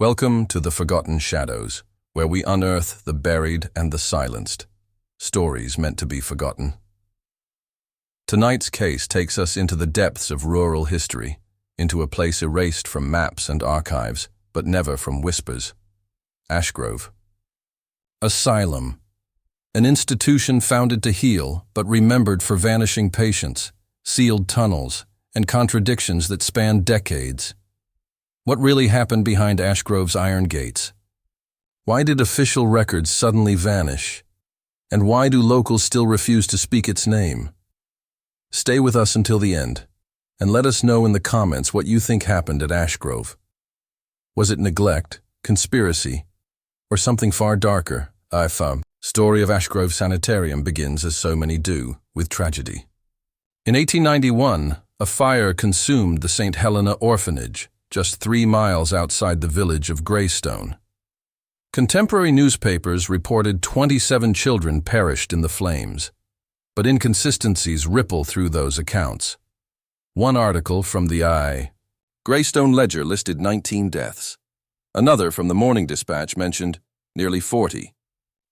Welcome to the Forgotten Shadows, where we unearth the buried and the silenced. Stories meant to be forgotten. Tonight's case takes us into the depths of rural history, into a place erased from maps and archives, but never from whispers. Ashgrove. Asylum. An institution founded to heal, but remembered for vanishing patients, sealed tunnels, and contradictions that span decades. What really happened behind Ashgrove's iron gates? Why did official records suddenly vanish? And why do locals still refuse to speak its name? Stay with us until the end, and let us know in the comments what you think happened at Ashgrove. Was it neglect, conspiracy, or something far darker? Story of Ashgrove Sanitarium begins, as so many do, with tragedy. In 1891, a fire consumed the St. Helena Orphanage, just 3 miles outside the village of Greystone. Contemporary newspapers reported 27 children perished in the flames, but inconsistencies ripple through those accounts. One article from the Greystone Ledger listed 19 deaths. Another from the Morning Dispatch mentioned nearly 40.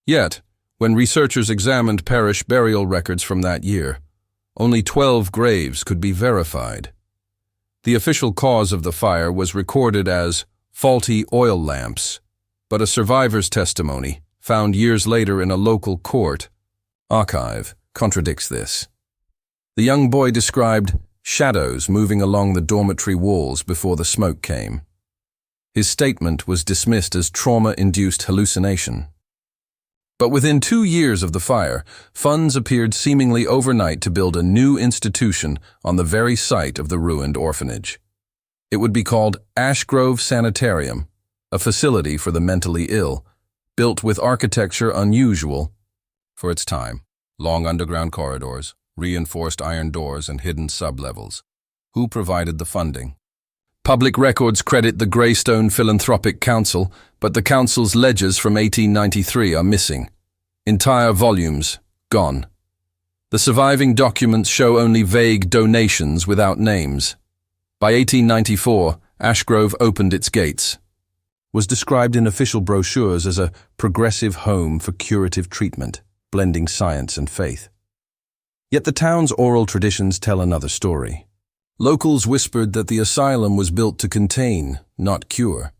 Yet, when researchers examined parish burial records from that year, only 12 graves could be verified. The official cause of the fire was recorded as faulty oil lamps, but a survivor's testimony, found years later in a local court archive, contradicts this. The young boy described shadows moving along the dormitory walls before the smoke came. His statement was dismissed as trauma-induced hallucination. But within 2 years of the fire, funds appeared seemingly overnight to build a new institution on the very site of the ruined orphanage. It would be called Ashgrove Sanitarium, a facility for the mentally ill, built with architecture unusual for its time. Long underground corridors, reinforced iron doors, and hidden sublevels. Who provided the funding? Public records credit the Greystone Philanthropic Council, but the council's ledgers from 1893 are missing. Entire volumes gone. The surviving documents show only vague donations without names. By 1894, Ashgrove opened its gates. Was described in official brochures as a progressive home for curative treatment, blending science and faith. Yet the town's oral traditions tell another story. Locals whispered that the asylum was built to contain, not cure.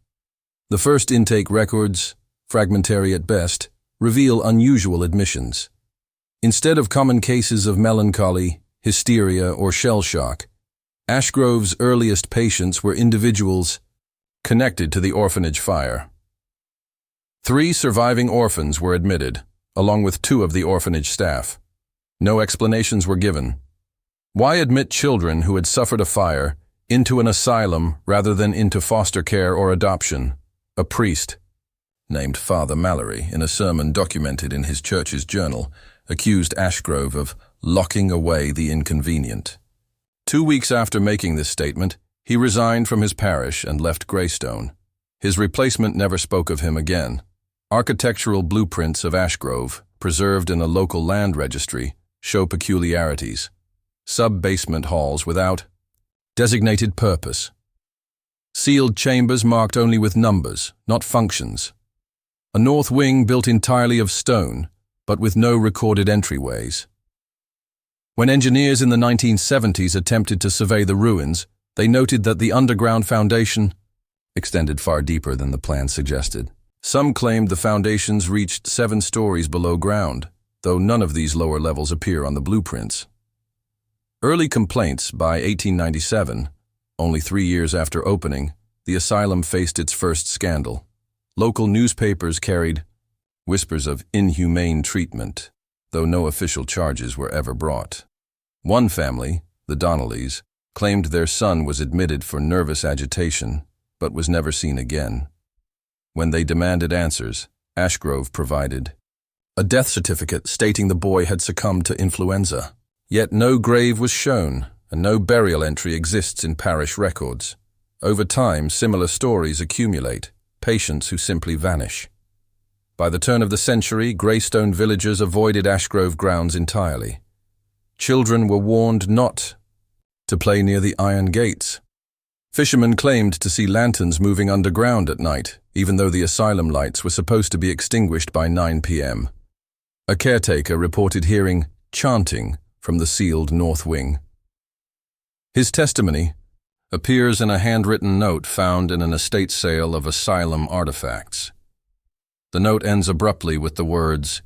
The first intake records, fragmentary at best, reveal unusual admissions. Instead of common cases of melancholy, hysteria, or shell shock, Ashgrove's earliest patients were individuals connected to the orphanage fire. 3 surviving orphans were admitted, along with 2 of the orphanage staff. No explanations were given. Why admit children who had suffered a fire into an asylum rather than into foster care or adoption? A priest, named Father Mallory, in a sermon documented in his church's journal, accused Ashgrove of locking away the inconvenient. 2 weeks after making this statement, he resigned from his parish and left Greystone. His replacement never spoke of him again. Architectural blueprints of Ashgrove, preserved in a local land registry, show peculiarities. Sub-basement halls without designated purpose. Sealed chambers marked only with numbers, not functions. A north wing built entirely of stone, but with no recorded entryways. When engineers in the 1970s attempted to survey the ruins, they noted that the underground foundation extended far deeper than the plan suggested. Some claimed the foundations reached 7 stories below ground, though none of these lower levels appear on the blueprints. Early complaints by 1897, only 3 years after opening, the asylum faced its first scandal. Local newspapers carried whispers of inhumane treatment, though no official charges were ever brought. One family, the Donnellys, claimed their son was admitted for nervous agitation, but was never seen again. When they demanded answers, Ashgrove provided a death certificate stating the boy had succumbed to influenza. Yet no grave was shown, and no burial entry exists in parish records. Over time, similar stories accumulate, patients who simply vanish. By the turn of the century, Greystone villagers avoided Ashgrove grounds entirely. Children were warned not to play near the iron gates. Fishermen claimed to see lanterns moving underground at night, even though the asylum lights were supposed to be extinguished by 9 p.m. A caretaker reported hearing chanting from the sealed north wing. His testimony appears in a handwritten note found in an estate sale of asylum artifacts. The note ends abruptly with the words,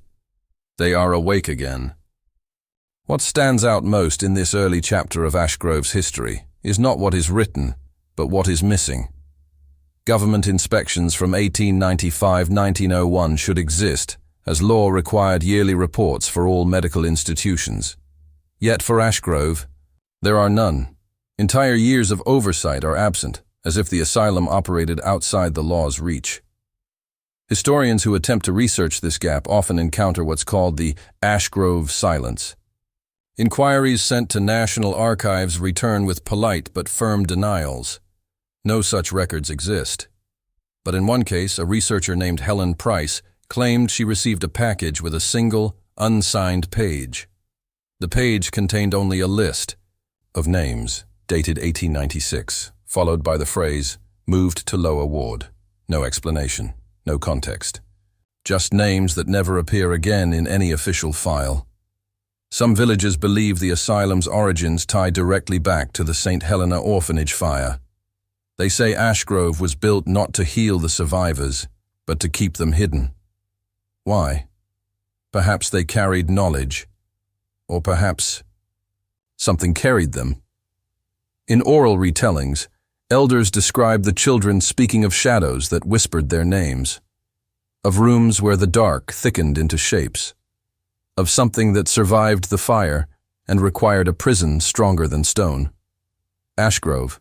"They are awake again." What stands out most in this early chapter of Ashgrove's history is not what is written, but what is missing. Government inspections from 1895-1901 should exist, as law required yearly reports for all medical institutions. Yet for Ashgrove, there are none. Entire years of oversight are absent, as if the asylum operated outside the law's reach. Historians who attempt to research this gap often encounter what's called the Ashgrove silence. Inquiries sent to National Archives return with polite but firm denials. No such records exist. But in one case, a researcher named Helen Price claimed she received a package with a single, unsigned page. The page contained only a list of names, dated 1896, followed by the phrase, "moved to lower ward." No explanation, no context. Just names that never appear again in any official file. Some villagers believe the asylum's origins tie directly back to the St. Helena orphanage fire. They say Ashgrove was built not to heal the survivors, but to keep them hidden. Why? Perhaps they carried knowledge, or perhaps something carried them. In oral retellings, elders describe the children speaking of shadows that whispered their names, of rooms where the dark thickened into shapes, of something that survived the fire and required a prison stronger than stone. Ashgrove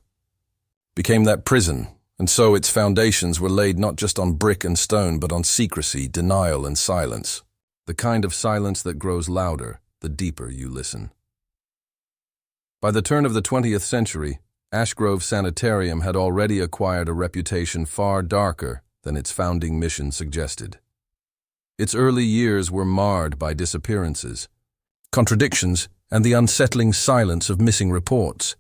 became that prison, and so its foundations were laid not just on brick and stone, but on secrecy, denial, and silence, the kind of silence that grows louder the deeper you listen. By the turn of the 20th century, Ashgrove Sanitarium had already acquired a reputation far darker than its founding mission suggested. Its early years were marred by disappearances, contradictions, and the unsettling silence of missing reports.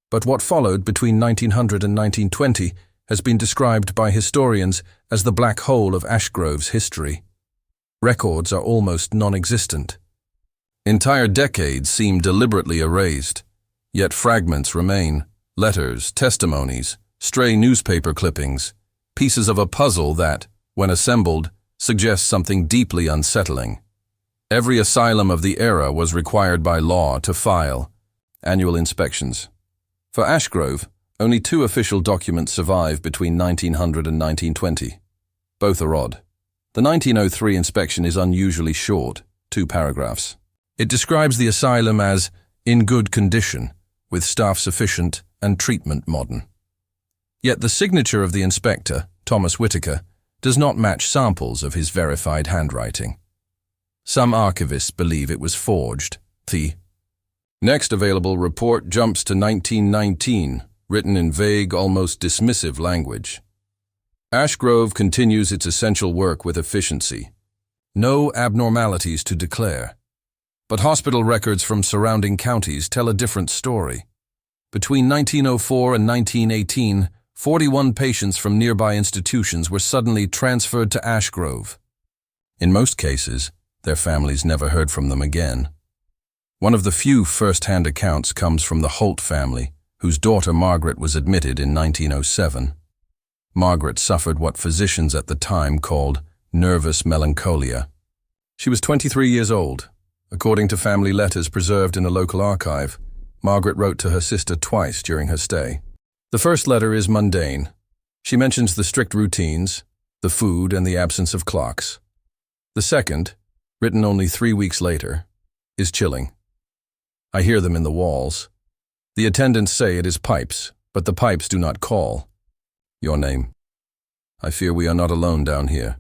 But what followed between 1900 and 1920 has been described by historians as the black hole of Ashgrove's history. Records are almost non-existent. Entire decades seem deliberately erased, yet fragments remain: letters, testimonies, stray newspaper clippings, pieces of a puzzle that, when assembled, suggests something deeply unsettling. Every asylum of the era was required by law to file annual inspections. For Ashgrove, only 2 official documents survive between 1900 and 1920. Both are odd. The 1903 inspection is unusually short, 2 paragraphs. It describes the asylum as in good condition, with staff sufficient and treatment modern. Yet the signature of the inspector, Thomas Whitaker, does not match samples of his verified handwriting. Some archivists believe it was forged. The next available report jumps to 1919, written in vague, almost dismissive language. Ashgrove continues its essential work with efficiency. No abnormalities to declare. But hospital records from surrounding counties tell a different story. Between 1904 and 1918, 41 patients from nearby institutions were suddenly transferred to Ashgrove. In most cases, their families never heard from them again. One of the few first-hand accounts comes from the Holt family, whose daughter Margaret was admitted in 1907. Margaret suffered what physicians at the time called nervous melancholia. She was 23 years old. According to family letters preserved in a local archive, Margaret wrote to her sister twice during her stay. The first letter is mundane. She mentions the strict routines, the food, and the absence of clocks. The second, written only 3 weeks later, is chilling. I hear them in the walls. The attendants say it is pipes, but the pipes do not call. Your name. I fear we are not alone down here.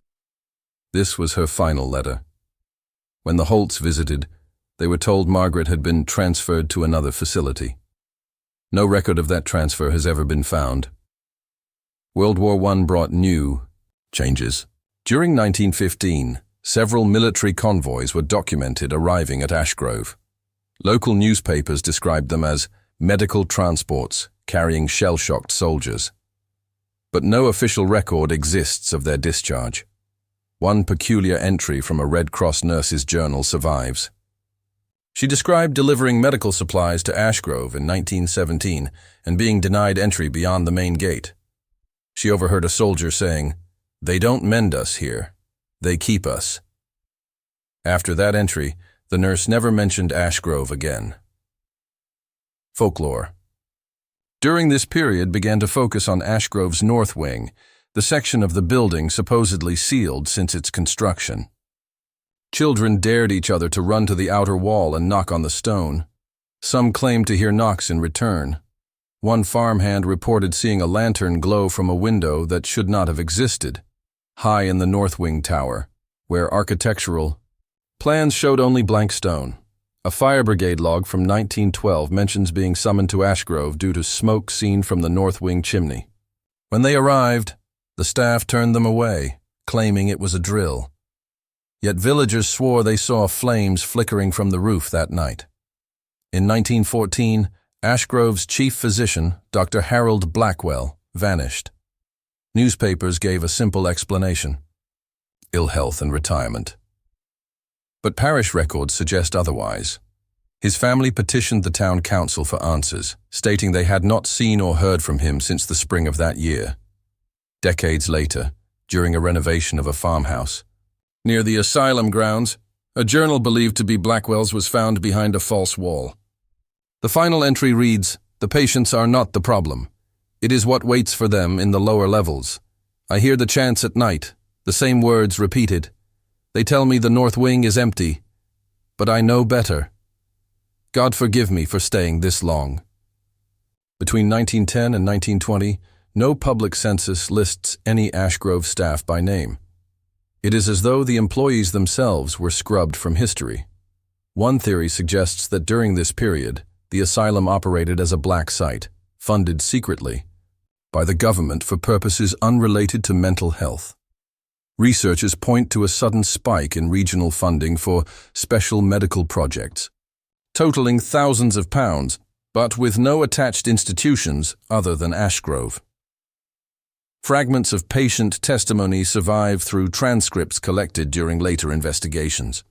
This was her final letter. When the Holts visited, they were told Margaret had been transferred to another facility. No record of that transfer has ever been found. World War I brought new changes. During 1915, several military convoys were documented arriving at Ashgrove. Local newspapers described them as medical transports carrying shell-shocked soldiers. But no official record exists of their discharge. One peculiar entry from a Red Cross nurse's journal survives. She described delivering medical supplies to Ashgrove in 1917 and being denied entry beyond the main gate. She overheard a soldier saying, "They don't mend us here, they keep us." After that entry, the nurse never mentioned Ashgrove again. Folklore. During this period began to focus on Ashgrove's north wing, the section of the building supposedly sealed since its construction. Children dared each other to run to the outer wall and knock on the stone. Some claimed to hear knocks in return. One farmhand reported seeing a lantern glow from a window that should not have existed, high in the north wing tower, where architectural plans showed only blank stone. A fire brigade log from 1912 mentions being summoned to Ashgrove due to smoke seen from the north wing chimney. When they arrived, the staff turned them away, claiming it was a drill. Yet villagers swore they saw flames flickering from the roof that night. In 1914, Ashgrove's chief physician, Dr. Harold Blackwell, vanished. Newspapers gave a simple explanation: ill health and retirement. But parish records suggest otherwise. His family petitioned the town council for answers, stating they had not seen or heard from him since the spring of that year. Decades later, during a renovation of a farmhouse near the asylum grounds, a journal believed to be Blackwell's was found behind a false wall. The final entry reads, "The patients are not the problem. It is what waits for them in the lower levels. I hear the chants at night, the same words repeated. They tell me the north wing is empty, but I know better. God forgive me for staying this long." Between 1910 and 1920, no public census lists any Ashgrove staff by name. It is as though the employees themselves were scrubbed from history. One theory suggests that during this period, the asylum operated as a black site, funded secretly by the government for purposes unrelated to mental health. Researchers point to a sudden spike in regional funding for special medical projects, totaling thousands of pounds, but with no attached institutions other than Ashgrove. Fragments of patient testimony survive through transcripts collected during later investigations.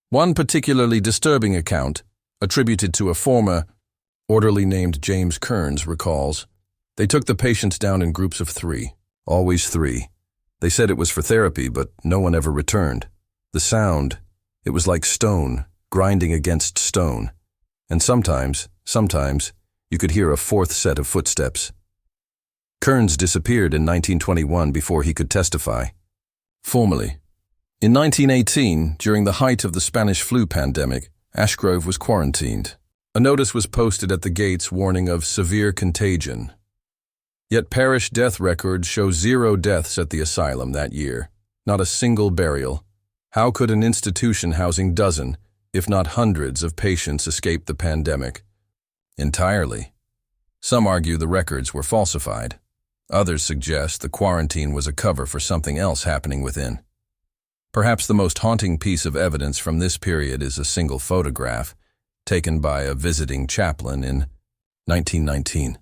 One particularly disturbing account, attributed to a former orderly named James Kearns, recalls, "They took the patients down in groups of 3, always 3. They said it was for therapy, but no one ever returned. The sound, it was like stone grinding against stone. And sometimes, you could hear a fourth set of footsteps." Kearns disappeared in 1921 before he could testify formally. In 1918, during the height of the Spanish flu pandemic, Ashgrove was quarantined. A notice was posted at the gates warning of severe contagion. Yet parish death records show 0 deaths at the asylum that year, not a single burial. How could an institution housing dozens, if not hundreds, of patients escape the pandemic? Entirely. Some argue the records were falsified. Others suggest the quarantine was a cover for something else happening within. Perhaps the most haunting piece of evidence from this period is a single photograph, taken by a visiting chaplain in 1919.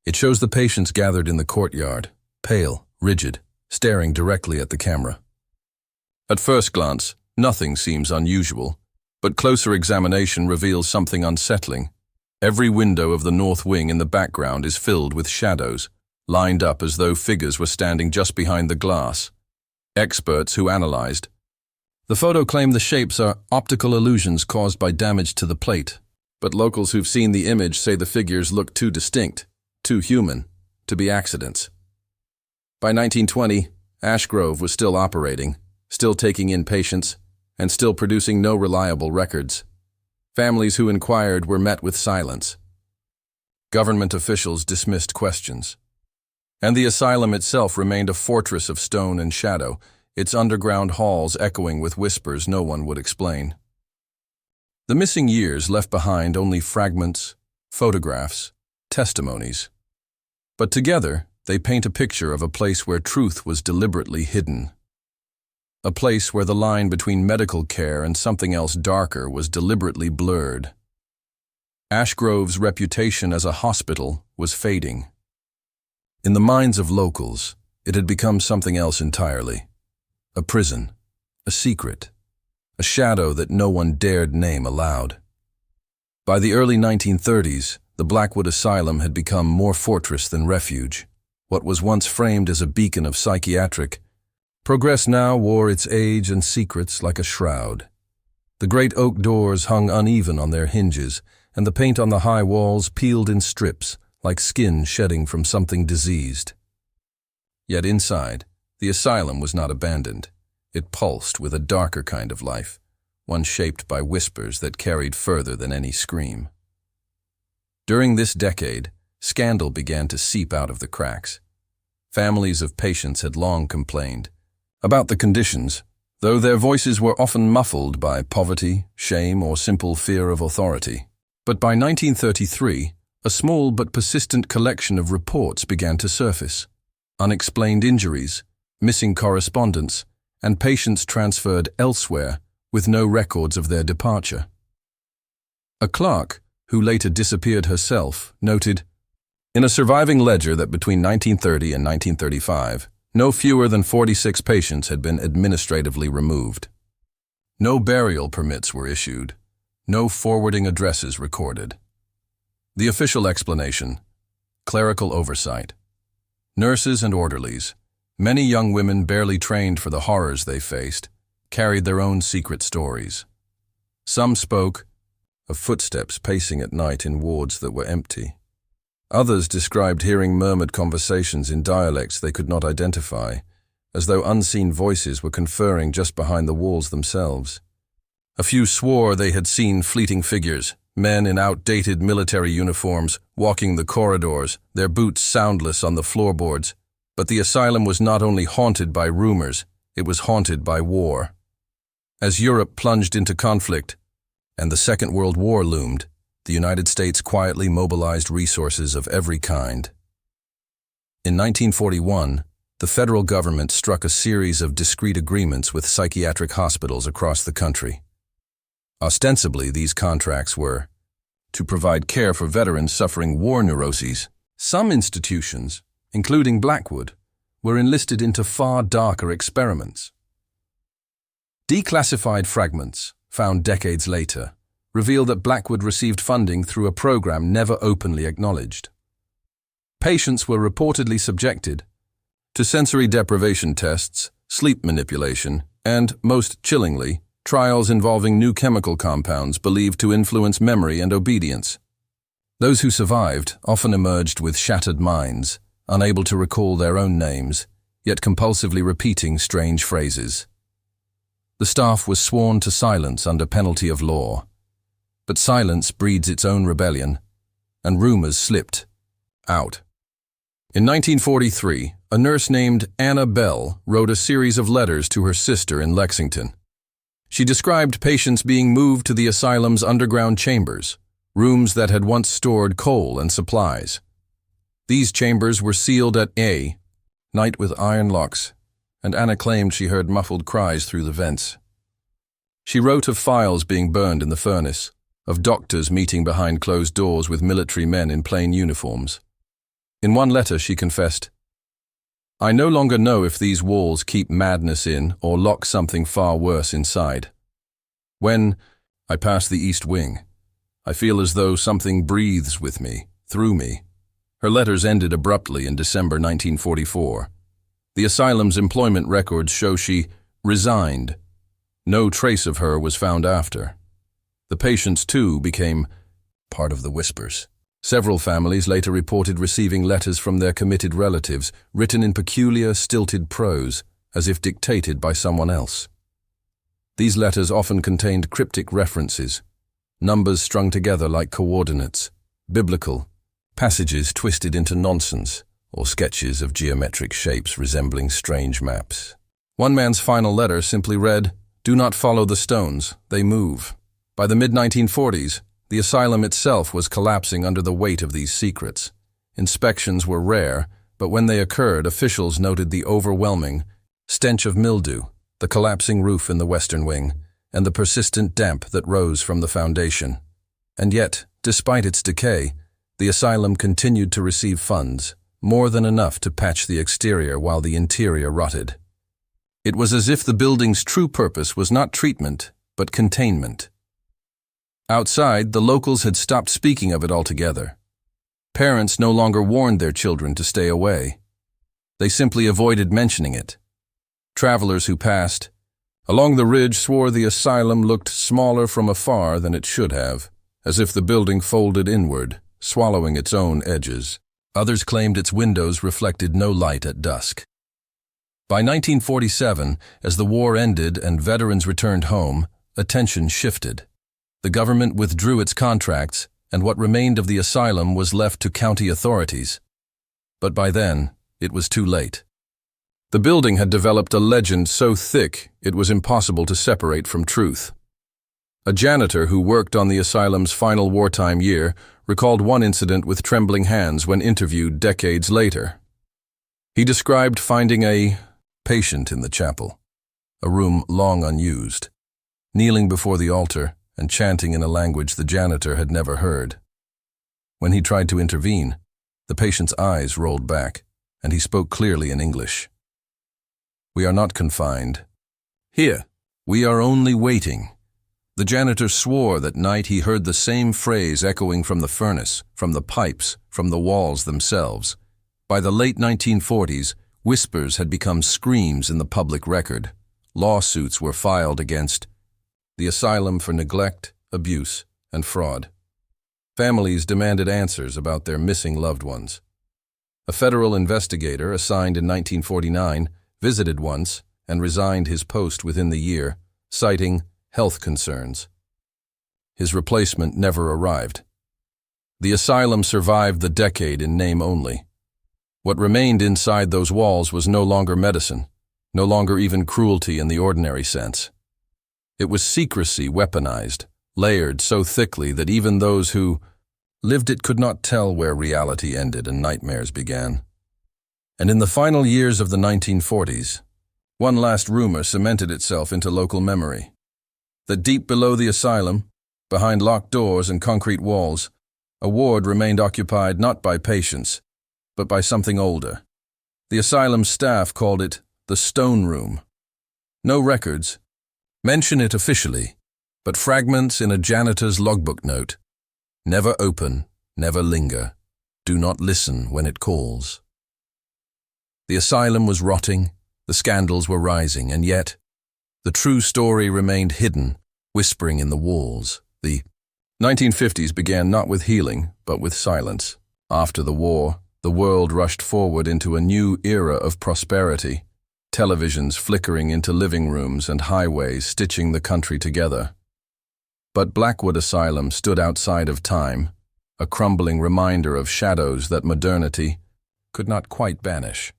It shows the patients gathered in the courtyard, pale, rigid, staring directly at the camera. At first glance, nothing seems unusual, but closer examination reveals something unsettling. Every window of the north wing in the background is filled with shadows, lined up as though figures were standing just behind the glass. Experts who analyzed the photo claim the shapes are optical illusions caused by damage to the plate, but locals who've seen the image say the figures look too distinct, too human, to be accidents. By 1920, Ashgrove was still operating, still taking in patients, and still producing no reliable records. Families who inquired were met with silence. Government officials dismissed questions. And the asylum itself remained a fortress of stone and shadow, its underground halls echoing with whispers no one would explain. The missing years left behind only fragments, photographs, testimonies. But together, they paint a picture of a place where truth was deliberately hidden. A place where the line between medical care and something else darker was deliberately blurred. Ashgrove's reputation as a hospital was fading. In the minds of locals, it had become something else entirely. A prison, a secret, a shadow that no one dared name aloud. By the early 1930s, the Blackwood Asylum had become more fortress than refuge. What was once framed as a beacon of psychiatric progress now wore its age and secrets like a shroud. The great oak doors hung uneven on their hinges, and the paint on the high walls peeled in strips, like skin shedding from something diseased. Yet inside, the asylum was not abandoned. It pulsed with a darker kind of life, one shaped by whispers that carried further than any scream. During this decade, scandal began to seep out of the cracks. Families of patients had long complained about the conditions, though their voices were often muffled by poverty, shame, or simple fear of authority. But by 1933, a small but persistent collection of reports began to surface. Unexplained injuries, missing correspondence, and patients transferred elsewhere with no records of their departure. A clerk, who later disappeared herself, noted, "In a surviving ledger that between 1930 and 1935, no fewer than 46 patients had been administratively removed. No burial permits were issued, no forwarding addresses recorded." The official explanation: clerical oversight. Nurses and orderlies, many young women barely trained for the horrors they faced, carried their own secret stories. Some spoke of footsteps pacing at night in wards that were empty. Others described hearing murmured conversations in dialects they could not identify, as though unseen voices were conferring just behind the walls themselves. A few swore they had seen fleeting figures, men in outdated military uniforms, walking the corridors, their boots soundless on the floorboards. But the asylum was not only haunted by rumors, it was haunted by war. As Europe plunged into conflict, and the Second World War loomed, the United States quietly mobilized resources of every kind. In 1941, the federal government struck a series of discreet agreements with psychiatric hospitals across the country. Ostensibly, these contracts were to provide care for veterans suffering war neuroses. Some institutions, including Blackwood, were enlisted into far darker experiments. Declassified fragments, found decades later, reveal that Blackwood received funding through a program never openly acknowledged. Patients were reportedly subjected to sensory deprivation tests, sleep manipulation, and, most chillingly, trials involving new chemical compounds believed to influence memory and obedience. Those who survived often emerged with shattered minds, unable to recall their own names, yet compulsively repeating strange phrases. The staff was sworn to silence under penalty of law. But silence breeds its own rebellion, and rumors slipped out. In 1943, a nurse named Anna Bell wrote a series of letters to her sister in Lexington. She described patients being moved to the asylum's underground chambers, rooms that had once stored coal and supplies. These chambers were sealed at night with iron locks, and Anna claimed she heard muffled cries through the vents. She wrote of files being burned in the furnace, of doctors meeting behind closed doors with military men in plain uniforms. In one letter she confessed, "I no longer know if these walls keep madness in or lock something far worse inside. When I pass the East Wing, I feel as though something breathes with me, through me." Her letters ended abruptly in December 1944. The asylum's employment records show she resigned. No trace of her was found after. The patients, too, became part of the whispers. Several families later reported receiving letters from their committed relatives, written in peculiar, stilted prose, as if dictated by someone else. These letters often contained cryptic references, numbers strung together like coordinates, biblical, passages twisted into nonsense, or sketches of geometric shapes resembling strange maps. One man's final letter simply read, "Do not follow the stones, they move." By the mid-1940s, the asylum itself was collapsing under the weight of these secrets. Inspections were rare, but when they occurred, officials noted the overwhelming stench of mildew, the collapsing roof in the western wing, and the persistent damp that rose from the foundation. And yet, Despite its decay, the asylum continued to receive funds, more than enough to patch the exterior while the interior rotted. It was as if the building's true purpose was not treatment, but containment. Outside, the locals had stopped speaking of it altogether. Parents no longer warned their children to stay away. They simply avoided mentioning it. Travelers who passed along the ridge swore the asylum looked smaller from afar than it should have, as if the building folded inward, swallowing its own edges. Others claimed its windows reflected no light at dusk. By 1947, as the war ended and veterans returned home, attention shifted. The government withdrew its contracts, and what remained of the asylum was left to county authorities. But by then, it was too late. The building had developed a legend so thick it was impossible to separate from truth. A janitor who worked on the asylum's final wartime year recalled one incident with trembling hands when interviewed decades later. He described finding a patient in the chapel, a room long unused, kneeling before the altar and chanting in a language the janitor had never heard. When he tried to intervene, the patient's eyes rolled back, and he spoke clearly in English. "We are not confined. Here, we are only waiting." The janitor swore that night he heard the same phrase echoing from the furnace, from the pipes, from the walls themselves. By the late 1940s, whispers had become screams in the public record. Lawsuits were filed against the asylum for neglect, abuse, and fraud. Families demanded answers about their missing loved ones. A federal investigator assigned in 1949 visited once and resigned his post within the year, citing health concerns. His replacement never arrived. The asylum survived the decade in name only. What remained inside those walls was no longer medicine, no longer even cruelty in the ordinary sense. It was secrecy weaponized, layered so thickly that even those who lived it could not tell where reality ended and nightmares began. And in the final years of the 1940s, one last rumor cemented itself into local memory. That deep below the asylum, behind locked doors and concrete walls, a ward remained occupied not by patients, but by something older. The asylum staff called it the Stone Room. No records mention it officially, but fragments in a janitor's logbook note. Never open, never linger. Do not listen when it calls. The asylum was rotting, the scandals were rising, and yet the true story remained hidden, whispering in the walls. The 1950s began not with healing, but with silence. After the war, the world rushed forward into a new era of prosperity, televisions flickering into living rooms and highways stitching the country together. But Blackwood Asylum stood outside of time, a crumbling reminder of shadows that modernity could not quite banish.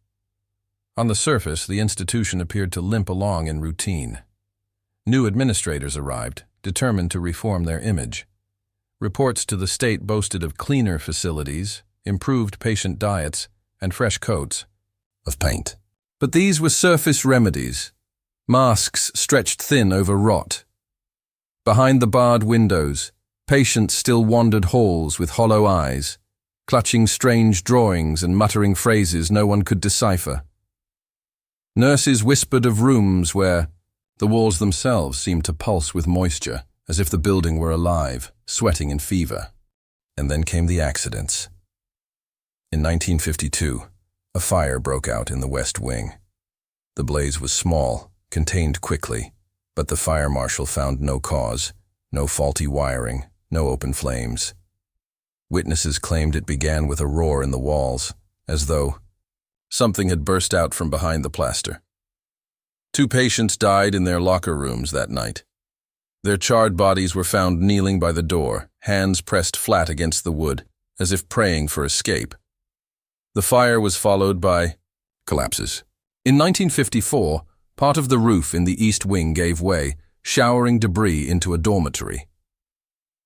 On the surface, the institution appeared to limp along in routine. New administrators arrived, determined to reform their image. Reports to the state boasted of cleaner facilities, improved patient diets, and fresh coats of paint. But these were surface remedies, masks stretched thin over rot. Behind the barred windows, patients still wandered halls with hollow eyes, clutching strange drawings and muttering phrases no one could decipher. Nurses whispered of rooms where the walls themselves seemed to pulse with moisture, as if the building were alive, sweating in fever. And then came the accidents. In 1952, a fire broke out in the West Wing. The blaze was small, contained quickly, but the fire marshal found no cause, no faulty wiring, no open flames. Witnesses claimed it began with a roar in the walls, as though something had burst out from behind the plaster. 2 patients died in their locker rooms that night. Their charred bodies were found kneeling by the door, hands pressed flat against the wood, as if praying for escape. The fire was followed by collapses. In 1954, part of the roof in the East Wing gave way, showering debris into a dormitory.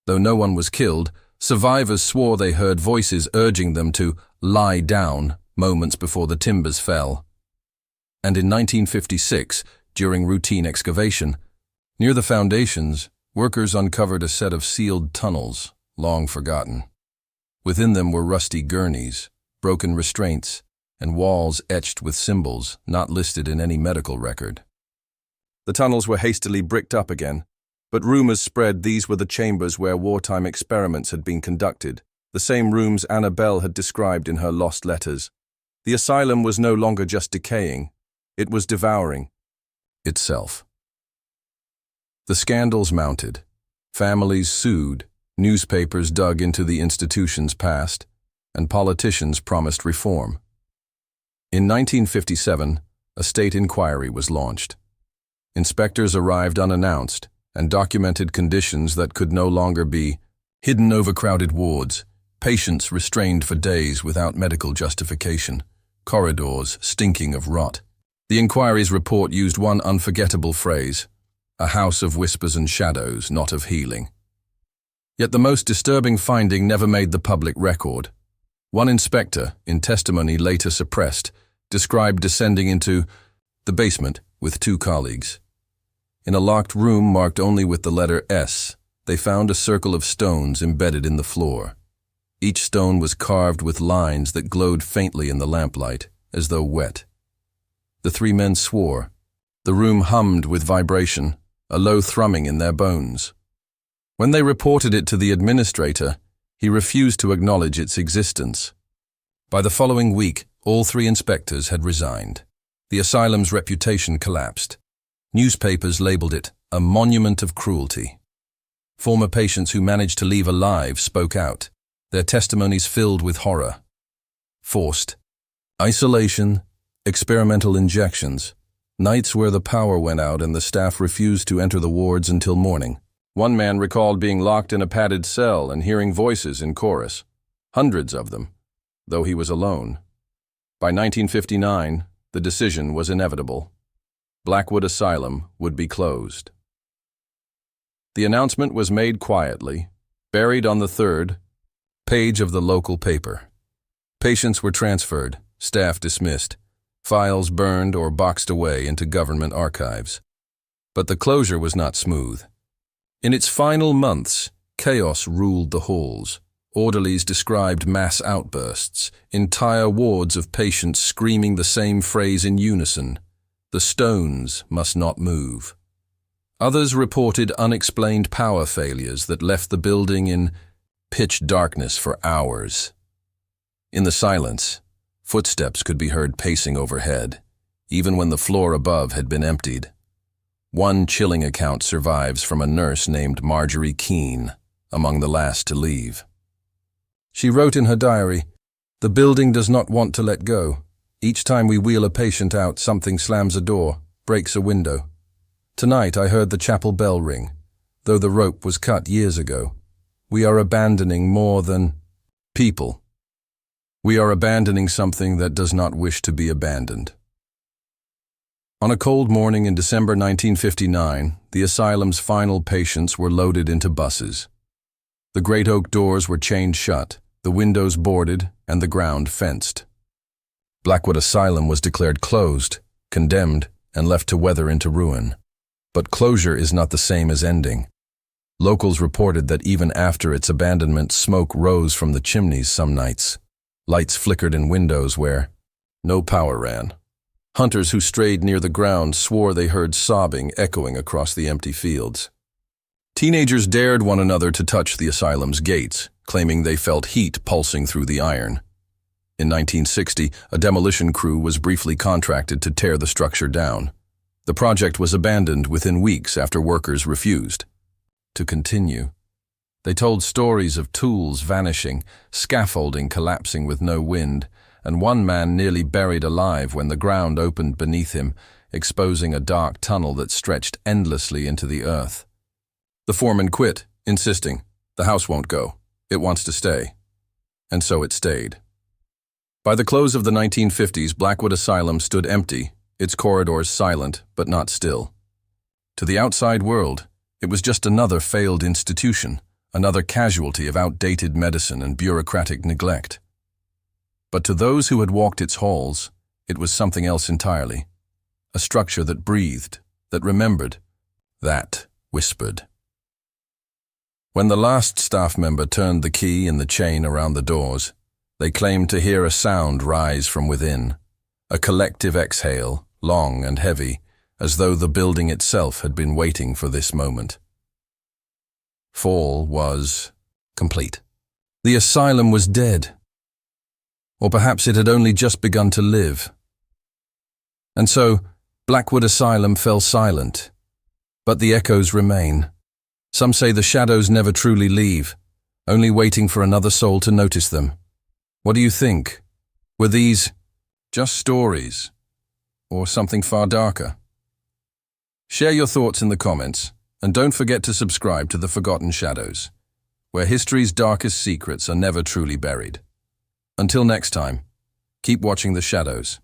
Though no one was killed, survivors swore they heard voices urging them to lie down moments before the timbers fell. And in 1956, during routine excavation, near the foundations, workers uncovered a set of sealed tunnels, long forgotten. Within them were rusty gurneys, broken restraints, and walls etched with symbols not listed in any medical record. The tunnels were hastily bricked up again, but rumors spread these were the chambers where wartime experiments had been conducted, the same rooms Annabelle had described in her lost letters. The asylum was no longer just decaying, it was devouring itself. The scandals mounted. Families sued, newspapers dug into the institution's past, and politicians promised reform. In 1957, a state inquiry was launched. Inspectors arrived unannounced and documented conditions that could no longer be: hidden overcrowded wards, patients restrained for days without medical justification, corridors stinking of rot. The inquiry's report used one unforgettable phrase: a house of whispers and shadows, not of healing. Yet the most disturbing finding never made the public record. One inspector, in testimony later suppressed, described descending into the basement with two colleagues. In a locked room marked only with the letter S, they found a circle of stones embedded in the floor. Each stone was carved with lines that glowed faintly in the lamplight, as though wet. The three men swore. The room hummed with vibration, a low thrumming in their bones. When they reported it to the administrator, he refused to acknowledge its existence. By the following week, all three inspectors had resigned. The asylum's reputation collapsed. Newspapers labeled it a monument of cruelty. Former patients who managed to leave alive spoke out, their testimonies filled with horror. Forced isolation, experimental injections, nights where the power went out and the staff refused to enter the wards until morning. One man recalled being locked in a padded cell and hearing voices in chorus, hundreds of them, though he was alone. By 1959, the decision was inevitable. Blackwood Asylum would be closed. The announcement was made quietly, buried on the third page of the local paper. Patients were transferred, staff dismissed, files burned or boxed away into government archives. But the closure was not smooth. In its final months, chaos ruled the halls. Orderlies described mass outbursts, entire wards of patients screaming the same phrase in unison: "The stones must not move." Others reported unexplained power failures that left the building in pitch darkness for hours. In the silence, footsteps could be heard pacing overhead, even when the floor above had been emptied. One chilling account survives from a nurse named Marjorie Keene, among the last to leave. She wrote in her diary, "The building does not want to let go. Each time we wheel a patient out, something slams a door, breaks a window. Tonight I heard the chapel bell ring, though the rope was cut years ago. We are abandoning more than people. We are abandoning something that does not wish to be abandoned." On a cold morning in December 1959, the asylum's final patients were loaded into buses. The great oak doors were chained shut, the windows boarded, and the ground fenced. Blackwood Asylum was declared closed, condemned, and left to weather into ruin. But closure is not the same as ending. Locals reported that even after its abandonment, smoke rose from the chimneys some nights. Lights flickered in windows where no power ran. Hunters who strayed near the ground swore they heard sobbing echoing across the empty fields. Teenagers dared one another to touch the asylum's gates, claiming they felt heat pulsing through the iron. In 1960, a demolition crew was briefly contracted to tear the structure down. The project was abandoned within weeks after workers refused to continue. They told stories of tools vanishing, scaffolding collapsing with no wind, and one man nearly buried alive when the ground opened beneath him, exposing a dark tunnel that stretched endlessly into the earth. The foreman quit, insisting, "The house won't go. It wants to stay." And so it stayed. By the close of the 1950s, Blackwood Asylum stood empty, its corridors silent but not still. To the outside world, it was just another failed institution, another casualty of outdated medicine and bureaucratic neglect. But to those who had walked its halls, it was something else entirely. A structure that breathed, that remembered, that whispered. When the last staff member turned the key in the chain around the doors, they claimed to hear a sound rise from within, a collective exhale, long and heavy, as though the building itself had been waiting for this moment. Fall was complete. The asylum was dead. Or perhaps it had only just begun to live. And so, Blackwood Asylum fell silent. But the echoes remain. Some say the shadows never truly leave, only waiting for another soul to notice them. What do you think? Were these just stories, or something far darker? Share your thoughts in the comments, and don't forget to subscribe to The Forgotten Shadows, where history's darkest secrets are never truly buried. Until next time, keep watching the shadows.